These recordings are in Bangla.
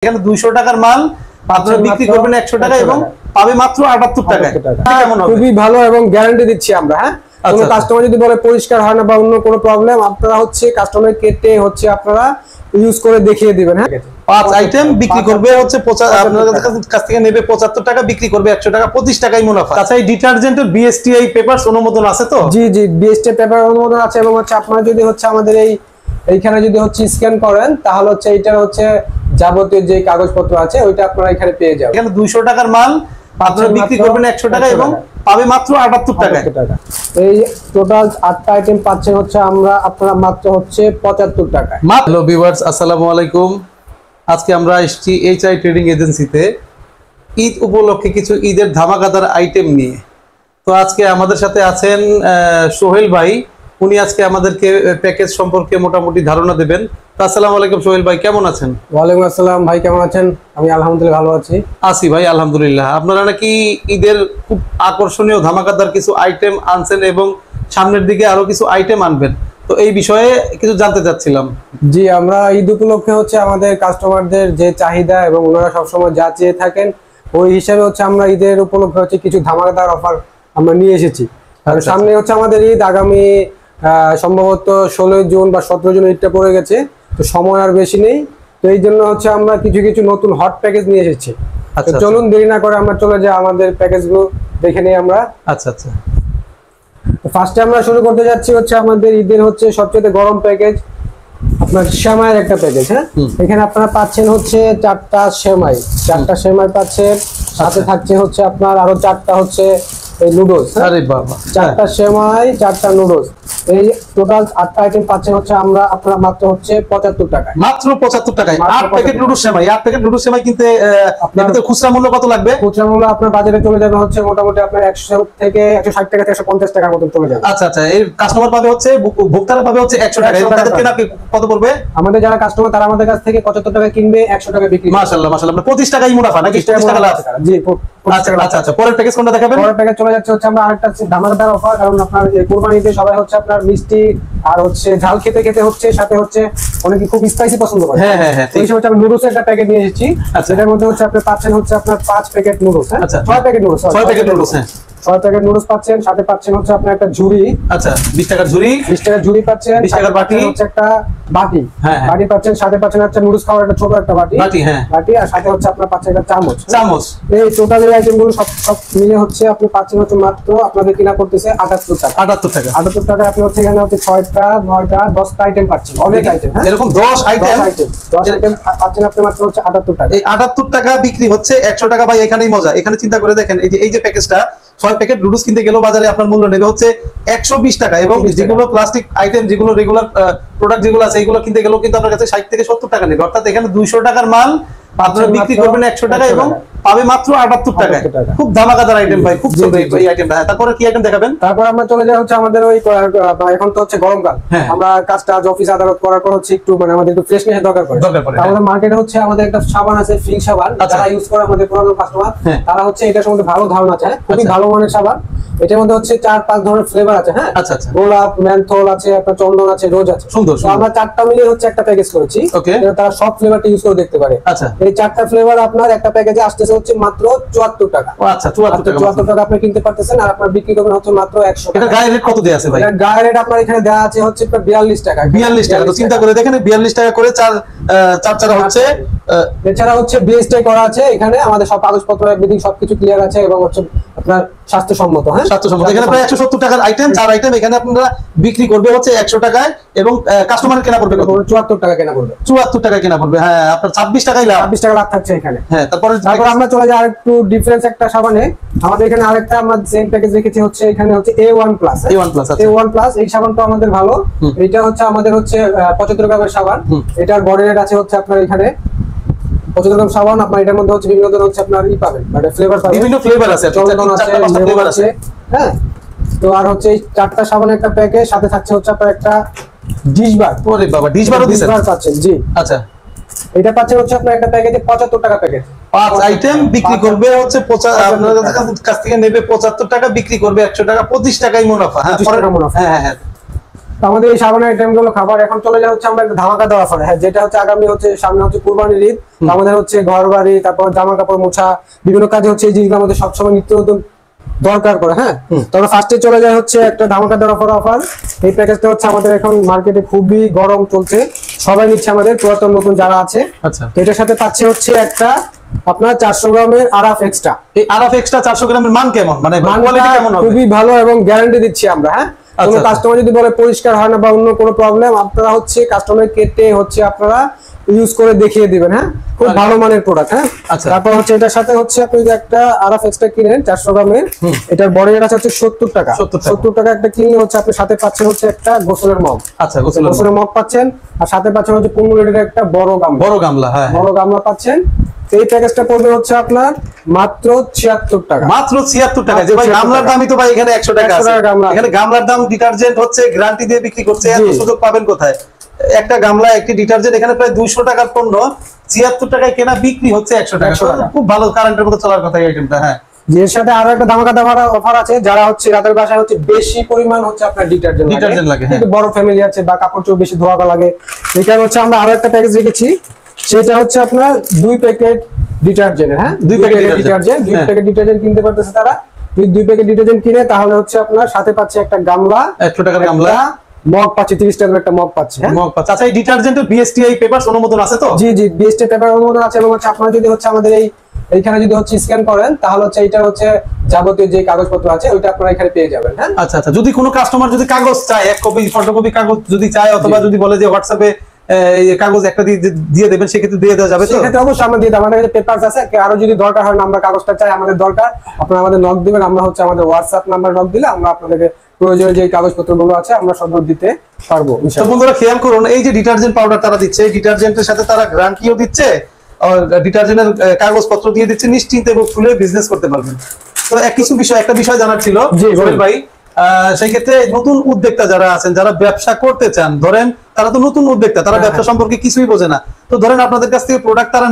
এখানে 200 টাকার মাল আপনারা বিক্রি করবেন 100 টাকা এবং পাবে মাত্র 78 টাকায়। কেমন হবে? খুবই ভালো এবং গ্যারান্টি দিচ্ছি আমরা। হ্যাঁ, কোনো কাস্টমার যদি বলে পরিষ্কার হয় না বা অন্য কোনো প্রবলেম, আপনারা হচ্ছে কাস্টমার কেটে হচ্ছে আপনারা ইউজ করে দেখিয়ে দিবেন। হ্যাঁ, 5 আইটেম বিক্রি করবে হচ্ছে আপনাদের কাছ থেকে নেবে 75 টাকা, বিক্রি করবে 100 টাকা, 25 টাকায় মুনাফা। আচ্ছা, এই ডিটারজেন্টের বিএসটিআই পেপারস অনুমোদন আছে তো? জি জি, বিএসটি পেপার অনুমোদন আছে এবং হচ্ছে আপনারা যদি হচ্ছে আমাদের এইখানে যদি হচ্ছে স্ক্যান করেন তাহলে হচ্ছে এইটার হচ্ছে যাবতীয় যে কাগজপত্র আছে ওইটা আপনারা এখানে পেয়ে যাবেন। এখানে 200 টাকার মাল আপনারা বিক্রি করবেন 100 টাকা এবং পাবে মাত্র 78 টাকায়। এই টোটাল 8টা আইটেম পাচ্ছেন হচ্ছে আপনারা মাত্র হচ্ছে 75 টাকায়। হ্যালো ভিউয়ার্স, আসসালামু আলাইকুম। আজকে আমরা এসেছি এইচআই ট্রেডিং এজেন্সিতে ঈদ উপলক্ষে কিছু ঈদের ধামাকাদার আইটেম নিয়ে। তো আজকে আমাদের সাথে আছেন সোহেল ভাই। উনি আজকে আমাদেরকে প্যাকেজ সম্পর্কে মোটামুটি ধারণা দেবেন। আসসালামু আলাইকুম সোহেল ভাই, কেমন আছেন? ওয়ালাইকুম আসসালাম ভাই, কেমন আছেন? আমি আলহামদুলিল্লাহ ভালো আছি ভাই, আলহামদুলিল্লাহ। আপনারা নাকি ঈদের খুব আকর্ষণীয় ধামাকাদার কিছু আইটেম আনছেন এবং সামনের দিকে আরো কিছু আইটেম আনবেন, তো এই বিষয়ে কিছু জানতে চাচ্ছিলাম। জি, আমরা ঈদ উপলক্ষে হচ্ছে আমাদের কাস্টমারদের যে চাহিদা এবং ওনারা সবসময় যা চেয়ে থাকেন ওই হিসাবে হচ্ছে আমরা ঈদের উপলক্ষে হচ্ছে কিছু ধামাকাদার অফার আমরা নিয়ে এসেছি। সামনে হচ্ছে আমাদের ঈদ, আগামী সম্ভবত 16 জুন বা 17 জুন ঈদটা পড়ে গেছে, তো সময় আর বেশি নেই। তো এই জন্য হচ্ছে আমরা কিছু নতুন হট প্যাকেজ নিয়ে এসেছি। আচ্ছা, চলুন দেরি না করে আমরা চলে যাই আমাদের প্যাকেজগুলো দেখে নিই আমরা। আচ্ছা, ফার্স্টে আমরা শুরু করতে যাচ্ছি হচ্ছে আমাদের ঈদের হচ্ছে সবচেয়ে গরম প্যাকেজ, আপনার সেমাইয়ের একটা প্যাকেজ। হ্যাঁ, এখানে আপনারা পাচ্ছেন হচ্ছে 4টা সেমাই পাচ্ছেন, সাথে থাকছে হচ্ছে আপনার আরো 4টা হচ্ছে এই নুডলস। আরে বাবা, 4টা সেমাই 4টা নুডলস, এই টোটাল 8টা আইটেম পাচ্ছেন হচ্ছে আপনারা মাত্র হচ্ছে 75 টাকায়। মাত্র 75 টাকায় 8 প্যাকেট নুডলস সেমাই। 8 প্যাকেট নুডলস সেমাই কিনতে আপনাদের খুচরা মূল্য কত লাগবে? খুচরা মূল্য আপনার বাজারে চলে যাবে হচ্ছে মোটামুটি আপনার 100 থেকে 160 টাকা থেকে 150 টাকার মতো চলে যাবে। আচ্ছা, এই কাস্টমার পাবে হচ্ছে, ভোক্তারা পাবে হচ্ছে 100 টাকা। এবং তাদের কেনা কত পড়বে? আমাদের যারা কাস্টমার তারা আমাদের কাছ থেকে 75 টাকা কিনবে, 100 টাকা বিক্রি। মাশাআল্লাহ, 25 টাকাই মুনাফা নাকি? 25 টাকা লাভ। জি। আচ্ছা, পরের প্যাকেজ কোনটা দেখাবেন? পরের প্যাকেজ চলে যাচ্ছে হচ্ছে আমরা আরেকটা ধামাকাদার অফার, কারণ আপনার এই কুরবানিতে সবাই হচ্ছে আপনার মিষ্টি আর হচ্ছে ঝাল খেতে হচ্ছে, সাথে হচ্ছে অনেকে খুব স্পাইসি পছন্দ করে। হ্যাঁ, এই সময় আমরা নুডলস একটা প্যাকেট নিয়ে এসেছি। এটার মধ্যে হচ্ছে আপনি পাচ্ছেন হচ্ছে আপনার 5 প্যাকেট নুডলস। হ্যাঁ, 6 প্যাকেট নুডলস। 6 packet noodles. হ্যাঁ, 6 প্যাকেট নুডলস পাচ্ছেন, সাথে পাচ্ছেন হচ্ছে আপনার একটা ঝুড়ি। আচ্ছা, 20 টাকার ঝুড়ি। 20 টাকার ঝুড়ি পাচ্ছেন, 20 টাকার বাটি হচ্ছে একটা বাটি। হ্যাঁ, বাটি পাচ্ছেন, সাথে পাচ্ছেন একটা নুডলস খাওয়ার একটা ছোট একটা বাটি। হ্যাঁ, বাটি, আর সাথে হচ্ছে আপনার পাচ্ছেন একটা চামচ। এই টোটাল এই আইটেমগুলো সব মিলে হচ্ছে আপনি পাচ্ছেন হচ্ছে মাত্র আপনাদের কিনা করতেছে 78 টাকা। 78 টাকা আপনি হচ্ছে এখানে হচ্ছে 6টা 9টা 10টা আইটেম পাচ্ছেন। অনেক আইটেম, এরকম 10 আইটেম পাচ্ছেন আপনি মাত্র হচ্ছে 78 টাকা। এই 78 টাকা বিক্রি হচ্ছে 100 টাকা। ভাই, এখানেই মজা। এখানে চিন্তা করে দেখেন, এই যে প্যাকেজটা 6 প্যাকেট নুডলস কিনতে গেলেও বাজারে আপনার মূল্য নেবে হচ্ছে 120 টাকা, এবং যেগুলো প্লাস্টিক আইটেম, যেগুলো রেগুলার প্রোডাক্ট যেগুলো আছে এইগুলো কিনতে গেলেও কিন্তু আপনার কাছে 60 থেকে 70 টাকা নেবে। অর্থাৎ এখানে 200 টাকার মাল আপনারা বিক্রি করবেন 100 টাকা এবং পাবে মাত্র 78 টাকায়। খুব ধামাকাদার আইটেম ভাই, খুব চলবে এই আইটেমটা। তারপরে কি আইটেম দেখাবেন? তারপর আমরা চলে যাই হচ্ছে আমাদের ওই, এখন তো হচ্ছে গরমকাল, আমরা কাজটা অফিস আদালত করার পর হচ্ছে একটু আমাদের একটু ফ্রেশনেস দরকার পড়ে। আমাদের মার্কেটে হচ্ছে আমাদের একটা সাবান আছে, ফিং সাবান, যারা ইউজ করে আমাদের পুরনো কাস্টমার, তারা হচ্ছে এটার সম্বন্ধে ভালো ধারণা আছে। খুবই ভালো মানের সাবান। এটার মধ্যে হচ্ছে 4-5 ধরনের ফ্লেভার আছে। হ্যাঁ, গোলাপ, মেন্থল আছে, আপনার চন্দন আছে, রোজ আছে। সুন্দর। আমরা 4টা মিলিয়ে হচ্ছে একটা প্যাকেজ করেছি, তারা সব ফ্লেভারটা ইউজ করে দেখতে পারে। এই 4টা ফ্লেভার আপনার একটা প্যাকেজে আসতেছে হচ্ছে মাত্র 74 টাকা। আচ্ছা, 74 টাকা আপনি কিনতে পারতেছেন, আর আপনার বিক্রি করবেন হচ্ছে মাত্র 100 টাকা। এটা গায়ের রেট কত দেয়া আছে ভাই? গায়ের রেট আপনার এখানে দেয়া আছে হচ্ছে 42 টাকা। 42 টাকা। তো চিন্তা করে দেখেন, 42 টাকা করে চার হচ্ছে। এছাড়া হচ্ছে বিএসটি করা আছে এখানে, আমাদের সব কাগজপত্র এভরিথিং সবকিছু ক্লিয়ার আছে এবং হচ্ছে আপনার স্বাস্থ্যসম্মত। হ্যাঁ, স্বাস্থ্যসম্মত। এখানে প্রায় 170 টাকার আইটেম, 4 আইটেম এখানে আপনারা বিক্রি করবে হচ্ছে 100 টাকায়, এবং কাস্টমারের কেনা পড়বে 74 টাকা কেনা পড়বে। 74 টাকা কেনা পড়বে। হ্যাঁ, আপনার 26 টাকাই লাভ। 26 টাকা লাভ থাকছে এখানে। হ্যাঁ, তারপর আমরা চলে যাই আরেকটু ডিফারেন্স একটা সাবানে। আমাদের এখানে আরেকটা আমরা সেম প্যাকেজ রেখেছি হচ্ছে, এখানে হচ্ছে A1 প্লাস। A1 প্লাস এই সাবানটা আমাদের ভালো। এটা হচ্ছে আমাদের হচ্ছে 75 গ্রামের সাবান। এটার বডি রেট আছে হচ্ছে আপনার এখানে 75 গ্রাম সাবান। আপনার এটার মধ্যে হচ্ছে বিভিন্ন ধরনের হচ্ছে আপনার পাবেন, মানে ফ্লেভার পাবেন, বিভিন্ন ফ্লেভার আছে, চন্দন আছে, ফ্লেভার আছে। হ্যাঁ, তো আর হচ্ছে এই 4টা সাবানের একটা প্যাকেজ, সাথে থাকছে হচ্ছে আপনার একটা ডিশ বার। ওরে বাবা, ডিশ বারও দিছেন? ডিশ বার পাচ্ছেন। জি। আচ্ছা, এটা পাচ্ছেন হচ্ছে আপনার একটা প্যাকেজে 75 টাকা প্যাকেজ। 5 আইটেম বিক্রি করবে হচ্ছে আপনাদের কাছ থেকে নেবে 75 টাকা, বিক্রি করবে 100 টাকা, 25 টাকাই মুনাফা। হ্যাঁ, মুনাফা। হ্যাঁ, আমাদের এই সাবানের আইটেম গুলো খাবার এখন চলে যায় হচ্ছে আমরা একটা ধামাকা দেওয়া অফার, হ্যাঁ, যেটা হচ্ছে আগামী হচ্ছে সামনে হচ্ছে কুরবানির ঈদ, আমাদের হচ্ছে ঘর বাড়ি তারপর জামা কাপড় মোছা বিভিন্ন কাজে হচ্ছে এই জিনিসগুলো আমাদের সবসময় নিত্য নতুন দরকার করে, হ্যাঁ। তবে ফার্স্টে চলে যায় হচ্ছে একটা ধামাকা দেওয়ার অফার। এই প্যাকেজটা হচ্ছে আমাদের এখন মার্কেটে খুবই গরম চলছে, সবাই নিচ্ছে আমাদের পুরাতন নতুন যারা আছে। আচ্ছা, তো এটার সাথে পাচ্ছে হচ্ছে একটা আপনার 400 গ্রামের আরাফ এক্সট্রা। এই আরাফ এক্সট্রা 400 গ্রামের মান কেমন, মানে কোয়ালিটি কেমন হবে? খুবই ভালো এবং গ্যারান্টি দিচ্ছি আমরা, হ্যাঁ। কোনো কাস্টমার যদি বলে পরিষ্কার হয় না বা অন্য কোনো প্রবলেম, আপনারা হচ্ছে কাস্টমার কেটে হচ্ছে আপনারা ইউজ করে দেখিয়ে দিবেন, হ্যাঁ। খুব ভালো মানের প্রোডাক্ট, হ্যাঁ। তারপর হচ্ছে এটার সাথে হচ্ছে আপনি যদি একটা আরাফ এক্সট্রা কিনেন 400 গ্রামের, এটার বড় রেট আছে হচ্ছে 70 টাকা। 70 টাকা একটা কিনলে হচ্ছে আপনি সাথে পাচ্ছেন হচ্ছে একটা গোসলের মগ। আচ্ছা, গোসলের মগ পাচ্ছেন, আর সাথে পাচ্ছেন হচ্ছে 15 লিটারের একটা বড় গামলা, হ্যাঁ, বড় গামলা পাচ্ছেন। এই প্যাকেজটা পড়বে হচ্ছে আপনার মাত্র 76 টাকা। মাত্র 76 টাকা। যে ভাই গামলার দামই তো ভাই এখানে 100 টাকা আছে। এখানে গামলার দাম ডিটারজেন্ট হচ্ছে গ্যারান্টি দিয়ে বিক্রি করছে, এত সুযোগ পাবেন কোথায়? একটা গামলা একটি ডিটারজেন্ট এখানে প্রায় 200 টাকার পণ্য 76 টাকায় কেনা, বিক্রি হচ্ছে 100 টাকা। খুব ভালো, কারেন্টের মতো চলার কথা এই আইটেমটা, হ্যাঁ। এর সাথে আরো একটা ধামাকা দেওয়ার অফার আছে, যারা হচ্ছে রাতের বাসায় হচ্ছে বেশি পরিমাণ হচ্ছে আপনার ডিটারজেন্ট লাগে, কিন্তু বড় ফ্যামিলি আছে বা কাপড় চোপড় বেশি ধোয়া লাগে, এখানে হচ্ছে আমরা আরো একটা প্যাকেজ রেখেছি, সেটা হচ্ছে আপনার 2 প্যাকেট ডিটারজেন্ট, হ্যাঁ, 2 প্যাকেট ডিটারজেন্ট কিনতে পারতেছে তারা। 2 প্যাকেট ডিটারজেন্ট কিনে তাহলে হচ্ছে আপনার সাথে পাচ্ছে একটা গামলা, 100 টাকার গামলা, মগ পাচ্ছে, 30 টাকার একটা মগ পাচ্ছে, হ্যাঁ, মগ পাচ্ছে। আচ্ছা, এই ডিটারজেন্টের বিএসটিআই পেপারস অনুমোদন আছে তো? জি জি, বিএসটিআই পেপার অনুমোদন আছে, এবং হচ্ছে আপনারা যদি হচ্ছে আমাদের এইখানে যদি হচ্ছে স্ক্যান করেন তাহলে হচ্ছে এটা হচ্ছে যাবতীয় যে কাগজপত্র আছে ওইটা আপনারা এখানে পেয়ে যাবেন, হ্যাঁ। আচ্ছা আচ্ছা, যদি কোনো কাস্টমার যদি কাগজ চায়, এক কপি ফটোকপি কাগজ যদি চায়, অথবা যদি বলে যে হোয়াটসঅ্যাপে কাগজ একটা দিয়ে দেবেন, সেক্ষেত্রে দিয়ে দেওয়া যাবে তো? সেক্ষেত্রে অবশ্যই আমরা দিয়ে দেব, আমাদের কাছে পেপারস আছে। আরো যদি দরকার হয়, আমরা কাগজটা চাই, আমাদের দরকার, আপনারা আমাদের নক দিবেন, আমরা হচ্ছে আমাদের হোয়াটসঅ্যাপ নাম্বার নক দিলে আমরা আপনাদেরকে প্রয়োজনীয় যে কাগজপত্রগুলো আছে আমরা সব দিতে পারবো। তো বন্ধুরা খেয়াল করুন, এই যে ডিটারজেন্ট পাউডার তারা দিচ্ছে, এই ডিটারজেন্টের সাথে তারা গ্যারান্টিও দিচ্ছে, আর ডিটারজেন্টের কাগজপত্র দিয়ে দিচ্ছে, নিশ্চিন্তে এবং খুলে বিজনেস করতে পারবেন। তো একটা বিষয় জানার ছিল জহির ভাই, সেই ক্ষেত্রে নতুন উদ্যোক্তা যারা আছেন, যারা ব্যবসা করতে চান, ধরেন তারা তো নতুন উদ্যোক্তা, তারা ব্যবসা সম্পর্কে কিছুই বোঝে না, তো ধরেন আপনাদের কাছ থেকে প্রোডাক্ট তারা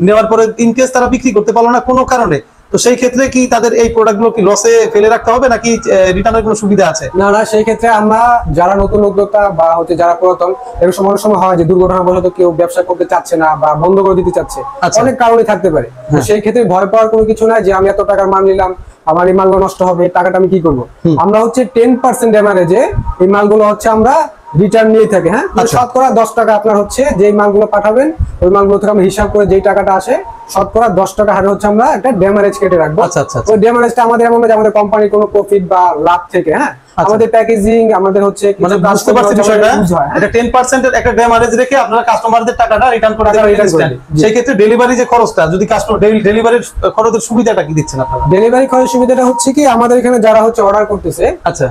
নেওয়ার পরে ইনকেস তারা বিক্রি করতে পারলো না কোনো কারণে, তো সেই ক্ষেত্রে কি তাদের এই প্রোডাক্টগুলো কি লসে ফেলে রাখতে হবে, নাকি রিটার্নের কোনো সুবিধা আছে? না না, সেই ক্ষেত্রে আমরা যারা নতুন উদ্যোক্তা বা হচ্ছে যারা পুরাতন, এরকম সময় হয় যে দুর্ঘটনাবশত কেউ ব্যবসা করতে চাচ্ছে না বা বন্ধ করে দিতে চাচ্ছে, অনেক কারণে থাকতে পারে। সেই ক্ষেত্রে ভয় পাওয়ার কোনো কিছু নাই যে আমি এত টাকার মাল নিলাম, আমার এই মালগুলো নষ্ট হবে, টাকাটা আমি কি করবো? আমরা হচ্ছে 10% এভারেজে এই মালগুলো হচ্ছে আমরা রিটার্ন নিয়ে থাকি, হ্যাঁ। শতকরা 10 টাকা আপনার হচ্ছে যেই মালগুলো পাঠাবেন ওই মালগুলো থেকে আমরা হিসাব করে যেই টাকাটা আসে শতকরা 10 টাকা হারে হচ্ছে আমরা একটা ড্যামারেজ কেটে রাখবো। ওই ড্যামারেজটা আমাদের এমন না যে আমাদের কোম্পানির কোনো প্রফিট বা লাভ থেকে, হ্যাঁ, আমাদের প্যাকেজিং আমাদের হচ্ছে মানে বুঝতে পারছি বিষয়টা, এটা 10% এর একটা ড্যামারেজ রেখে আপনারা কাস্টমারদের টাকাটা রিটার্ন করে দেবেন। সেই ক্ষেত্রে ডেলিভারি যে খরচটা, যদি কাস্টমার ডেলিভারির খরচের সুবিধাটা কি দিচ্ছেন আপনারা? ডেলিভারি খরচের সুবিধাটা হচ্ছে কি, আমাদের এখানে যারা হচ্ছে অর্ডার করতেছে,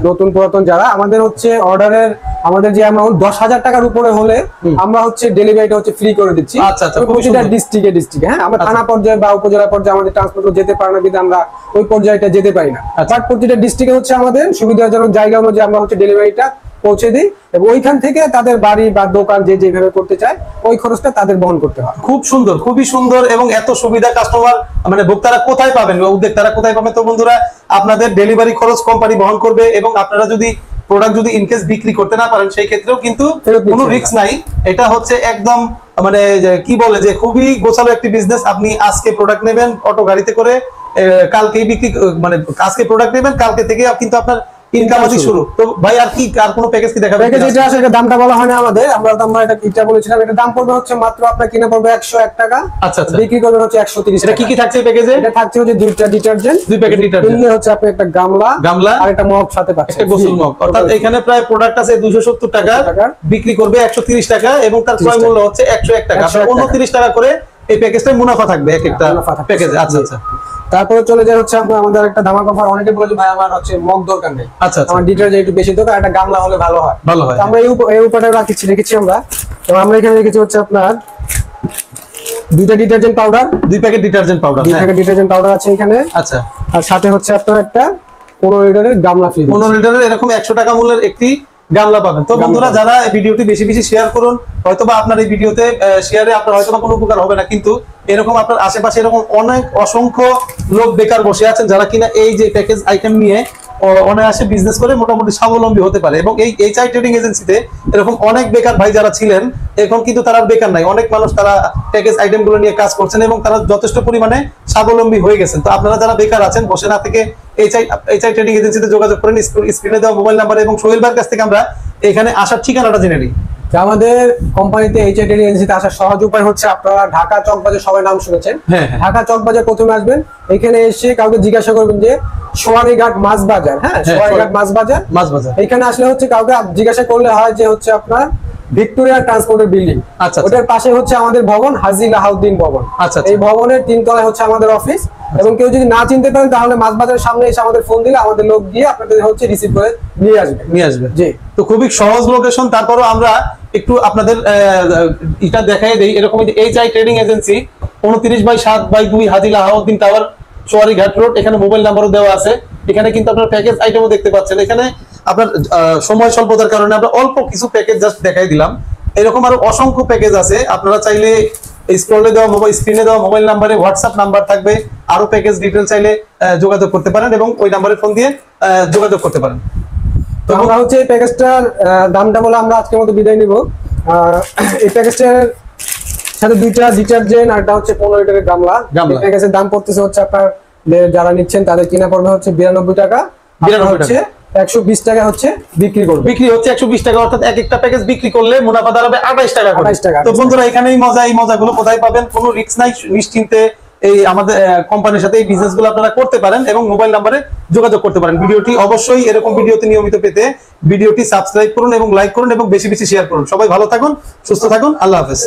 নতুন পুরাতন যারা, আমাদের হচ্ছে অর্ডারের আমাদের যে অ্যামাউন্ট 10,000 টাকার উপরে হলে আমরা হচ্ছে ডেলিভারিটা হচ্ছে ফ্রি করে দিচ্ছি। আচ্ছা আচ্ছা, প্রতিটা ডিস্ট্রিক্টে, হ্যাঁ, আমরা থানা পর্যায়ে বা উপজেলা পর্যায়ে আমাদের ট্রান্সপোর্ট যেতে পারে না, কিন্তু আমরা ওই পর্যায়েটা যেতে পারি না। বাট প্রতিটা ডিস্ট্রিক্টে হচ্ছে আমাদের সুবিধাজনক জায়গা অনুযায়ী আমরা হচ্ছে ডেলিভারিটা পৌঁছে দিই, এবং ওইখান থেকে তাদের বাড়ি বা দোকান যে যেভাবে করতে চায় ওই খরচটা তাদের বহন করতে হয়। খুব সুন্দর, খুবই সুন্দর, এবং এত সুবিধা কাস্টমার মানে ভোক্তারা কোথায় পাবেন, উদ্যোক্তারা কোথায় পাবেন? তো বন্ধুরা, আপনাদের ডেলিভারি খরচ কোম্পানি বহন করবে, এবং আপনারা যদি প্রোডাক্ট যদি ইনকেস বিক্রি করতে না পারেন সেই ক্ষেত্রেও কিন্তু কোনো রিস্ক নাই। এটা হচ্ছে একদম মানে কি বলে যে খুবই গোছালো একটি বিজনেস। আপনি আজকে প্রোডাক্ট নেবেন অটো গাড়িতে করে, কালকেই বিক্রি, মানে আজকে প্রোডাক্ট নেবেন কালকে থেকে কিন্তু আপনার ইনকাম আছে শুরু। তো ভাই আর কি, আর কোনো প্যাকেজ কি দেখাবেন? প্যাকেজ এটা আছে, এটা দামটা বলা হয় না আমাদের, আমরা এটা বলেছিলাম, এটা দাম পড়বে হচ্ছে মাত্র আপনার কিনে পড়বে 101 টাকা। আচ্ছা আচ্ছা, বিক্রি করবেন হচ্ছে 130 টাকা। এটা কি কি থাকছে এই প্যাকেজে? এটা থাকছে হচ্ছে 2টা ডিটারজেন্ট, 2 প্যাকেট ডিটারজেন্ট, কিনলে হচ্ছে আপনি একটা গামলা আর একটা মগ সাথে পাচ্ছেন, একটা গোসল মগ। অর্থাৎ এখানে প্রায় প্রোডাক্ট আছে 270 টাকা, বিক্রি করবে 130 টাকা, এবং তার ক্রয় মূল্য হচ্ছে 101 টাকা। 29 টাকা করে এই প্যাকেজটায় মুনাফা থাকবে এক একটা প্যাকেজে। আচ্ছা আচ্ছা, তারপরে চলে যায় হচ্ছে আমাদের একটা ধামাকা অফার। অনেকে বলে ভাই আমার হচ্ছে মগ দরকার নেই, আচ্ছা আমার ডিটারজেন্ট একটু বেশি দরকার, একটা গামলা হলে ভালো হয়। আমরা এই উপায়টা রেখেছি আমরা, এবং আমরা এখানে রেখেছি হচ্ছে আপনার 2টা detergent powder, 2 packet detergent powder, 2 packet detergent powder আছে এখানে। আচ্ছা, আর সাথে হচ্ছে আপনার একটা 15 লিটারের গামলা ফ্রি, 15 লিটারের এরকম 100 টাকা মূল্যের একটি গামলা পাবেন। তো বন্ধুরা, যারা এই ভিডিওটি বেশি বেশি শেয়ার করুন, হয়তোবা আপনার এই ভিডিওতে শেয়ারে আপনার হয়তোবা কোনো উপকার হবে না, কিন্তু এরকম আপনার আশেপাশে এরকম অনেক অসংখ্য লোক বেকার বসে আছেন যারা কিনা এই যে প্যাকেজ আইটেম নিয়ে অনায়াসে বিজনেস করে মোটামুটি স্বাবলম্বী হতে পারে। এবং এই এইচআই ট্রেডিং এজেন্সিতে এরকম অনেক বেকার ভাই যারা ছিলেন, এখন কিন্তু তারা বেকার নাই, অনেক মানুষ তারা প্যাকেজ আইটেম গুলো নিয়ে কাজ করছেন এবং তারা যথেষ্ট পরিমাণে স্বাবলম্বী হয়ে গেছেন। তো আপনারা যারা বেকার আছেন, বসে না থেকে এইচআই ট্রেডিং এজেন্সিতে যোগাযোগ করেন। স্ক্রিনে দেওয়া মোবাইল নাম্বার এবং সোহেল ভাইয়ের কাছ থেকে আমরা এখানে আসার ঠিকানাটা জেনে নিই। আমাদের কোম্পানিতে এইচআই ট্রেডিং এজেন্সিতে আসার সহজ উপায় হচ্ছে, আপনারা ঢাকা চকবাজার সবাই নাম শুনেছেন, ঢাকা চকবাজার প্রথমে আসবেন। এখানে এসে কাউকে জিজ্ঞাসা করবেন যে সোয়ারিঘাট মাছ বাজার, হ্যাঁ সোয়ারিঘাট মাছ বাজার। এখানে আসলে হচ্ছে কাউকে জিজ্ঞাসা করলে হয় যে হচ্ছে আপনার ভিক্টোরিয়া ট্রান্সপোর্টের বিল্ডিং, ওটার পাশে হচ্ছে আমাদের ভবন হাজী লাহাউদ্দিন ভবন। এই ভবনের 3 তলায় হচ্ছে আমাদের অফিস। এবং কেউ যদি না চিনতে পারেন তাহলে মাছ বাজারের সামনে এসে আমাদের ফোন দিলে আমাদের লোক গিয়ে আপনাদের হচ্ছে রিসিভ করে নিয়ে আসবে। জি, তো খুবই সহজ লোকেশন। তারপরও আমরা একটু আপনাদের এটা দেখাই দেই। এরকম এইচআই ট্রেডিং এজেন্সি 29/7/2 হাজী লাহাউদ্দিন টাওয়ার, সোয়ারিঘাট রোড। এখানে মোবাইল নাম্বারও দেওয়া আছে। এখানে কিন্তু আপনার প্যাকেজ আইটেমও দেখতে পাচ্ছেন। এখানে আপনার সময় স্বল্পতার কারণে আমরা অল্প কিছু প্যাকেজ জাস্ট দেখাই দিলাম। এরকম আরো অসংখ্য প্যাকেজ আছে। আপনারা চাইলে স্ক্রিনে দেওয়া মোবাইল নাম্বারে হোয়াটসঅ্যাপ নাম্বার থাকবে, আরো প্যাকেজ ডিটেইলস চাইলে যোগাযোগ করতে পারেন এবং ওই নাম্বারে ফোন দিয়ে যোগাযোগ করতে পারেন। তো আমরা হচ্ছে এই প্যাকেজটার দামটা বলে আমরা আজকের মতো বিদায় নিব। এই প্যাকেজটার সাথে 2টা ডিটারজেন্ট আর একটা হচ্ছে 15 লিটারের গামলা। এই প্যাকেজের দাম পড়তেছে হচ্ছে আপনার যারা নিচ্ছেন তাদের কিনা পড়বে হচ্ছে 92 টাকা। 92 হচ্ছে 120 টাকা হচ্ছে বিক্রি হচ্ছে 120 টাকা। অর্থাৎ এক একটা প্যাকেজ বিক্রি করলে মুনাফা দাঁড়াবে 28 টাকা করে। তো বন্ধুরা, এখানেই মজা। এই মজাগুলো কোথায় পাবেন? কোনো রিস্ক নাই, নিশ্চিন্তে এই আমাদের কোম্পানির সাথে এই বিজনেস গুলো আপনারা করতে পারেন এবং মোবাইল নাম্বারে যোগাযোগ করতে পারেন। ভিডিওটি অবশ্যই এরকম ভিডিওতে নিয়মিত পেতে ভিডিওটি সাবস্ক্রাইব করুন এবং লাইক করুন এবং বেশি বেশি শেয়ার করুন। সবাই ভালো থাকুন, সুস্থ থাকুন। আল্লাহ হাফেজ।